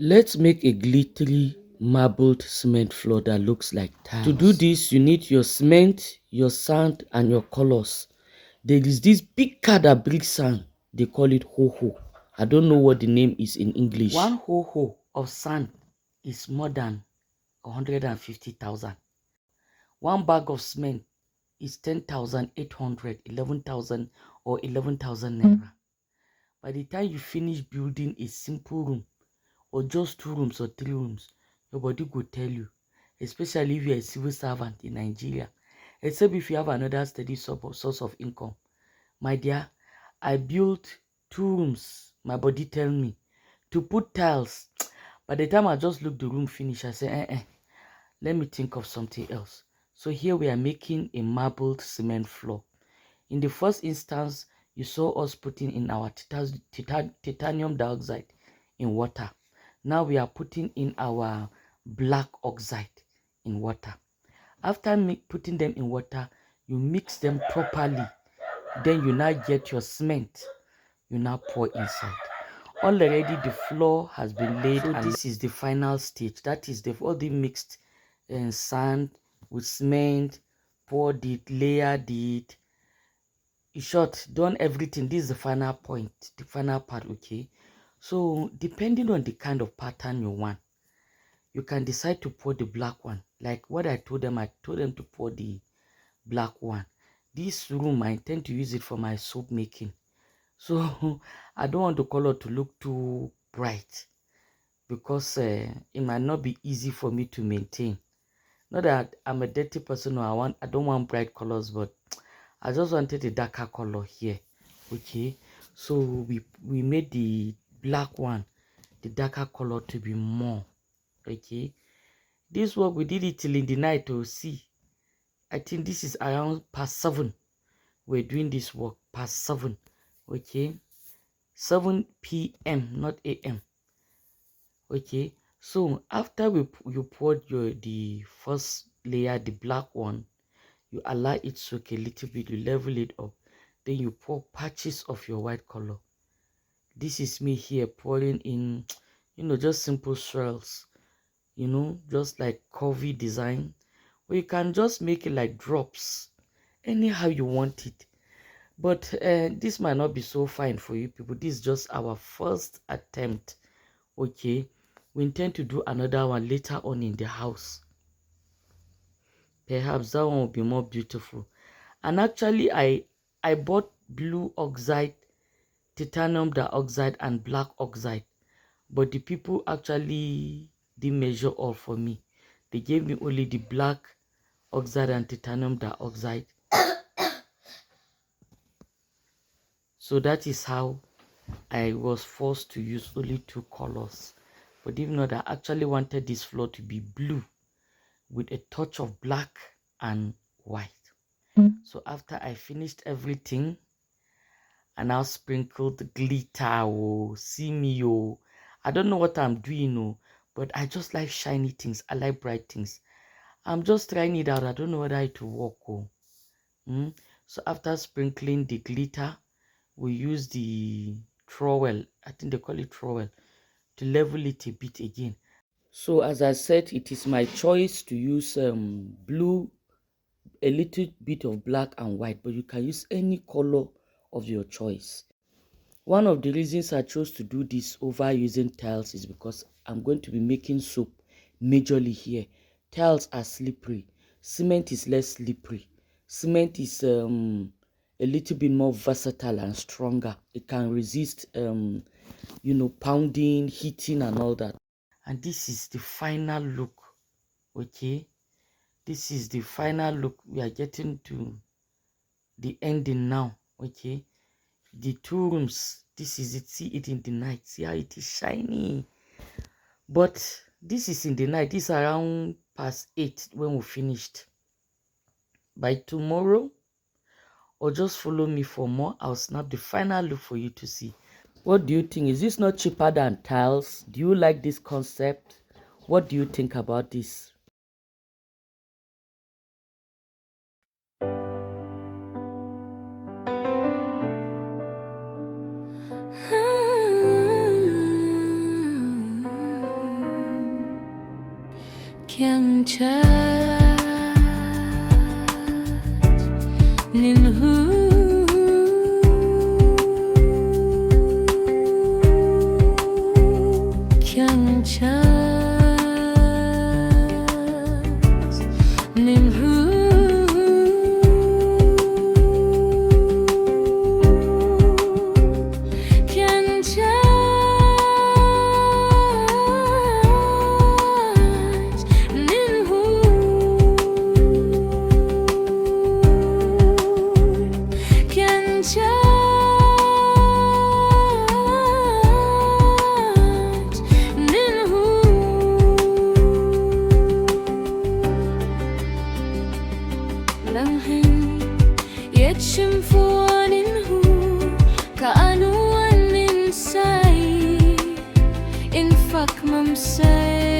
Let's make a glittery marbled cement floor that looks like tiles. To do this, you need your cement, your sand, and your colors. There is this big car that brings sand. They call it ho-ho. I don't know what the name is in English. One ho-ho of sand is more than 150,000. One bag of cement is 10,800, 11,000 or 11,000 naira. By the time you finish building a simple room, or just 2 rooms or 3 rooms, your body could tell you, especially if you're a civil servant in Nigeria, except if you have another steady source of income. My dear, I built 2 rooms. My body tell me to put tiles. By the time I just look the room finish, I say, let me think of something else. So here we are making a marbled cement floor. In the first instance, you saw us putting in our titanium dioxide in water. Now we are putting in our black oxide in water. After putting them in water, you mix them properly. Then you now get your cement. You now pour inside. Already the floor has been laid, so and this is the final stage. That is, they've already mixed sand with cement, poured it, layered it. In short, done everything. This is the final point, the final part. Okay, so depending on the kind of pattern you want, you can decide to pour the black one. Like what I told them to pour the black one. This room, I intend to use it for my soap making. So I don't want the color to look too bright because it might not be easy for me to maintain. Not that I'm a dirty person or I don't want bright colors, but I just wanted a darker color here. Okay, so we made the black one, the darker color, to be more. Okay, this work we did it till in the night to see. I think this is around past 7. We're doing this work past 7. Okay, 7 p.m. not a.m. Okay, so after you poured the first layer, the black one, you allow it soak a little bit, you level it up, then you pour patches of your white color. This is me here pouring in, just simple swirls, just like curvy design, or you can just make it like drops, anyhow you want it. But this might not be so fine for you people. This is just our first attempt. Okay, we intend to do another one later on in the house. Perhaps that one will be more beautiful. And actually I bought blue oxide, titanium dioxide, and black oxide, but the people actually didn't measure all for me. They gave me only the black oxide and titanium dioxide. So that is how I was forced to use only 2 colors. But even though I actually wanted this floor to be blue with a touch of black and white. So after I finished everything, I now sprinkled glitter. Oh, see me, oh. I don't know what I'm doing, oh, but I just like shiny things. I like bright things. I'm just trying it out. I don't know whether it will work. Oh. So after sprinkling the glitter, we use the trowel. I think they call it trowel, to level it a bit again. So as I said, it is my choice to use blue, a little bit of black and white, but you can use any color of your choice. One of the reasons I chose to do this over using tiles is because I'm going to be making soap majorly here. Tiles are slippery. Cement is less slippery. Cement is a little bit more versatile and stronger. It can resist pounding, heating, and all that. And this is the final look. Okay, this is the final look. We are getting to the ending now. Okay, the 2 rooms, this is it. See it in the night. See how it is shiny. But this is in the night. This is around past 8 when we finished. By tomorrow, or just follow me for more, I'll snap the final look for you to see. What do you think? Is this not cheaper than tiles? Do you like this concept? What do you think about this? Kaanuan insay infak mamsay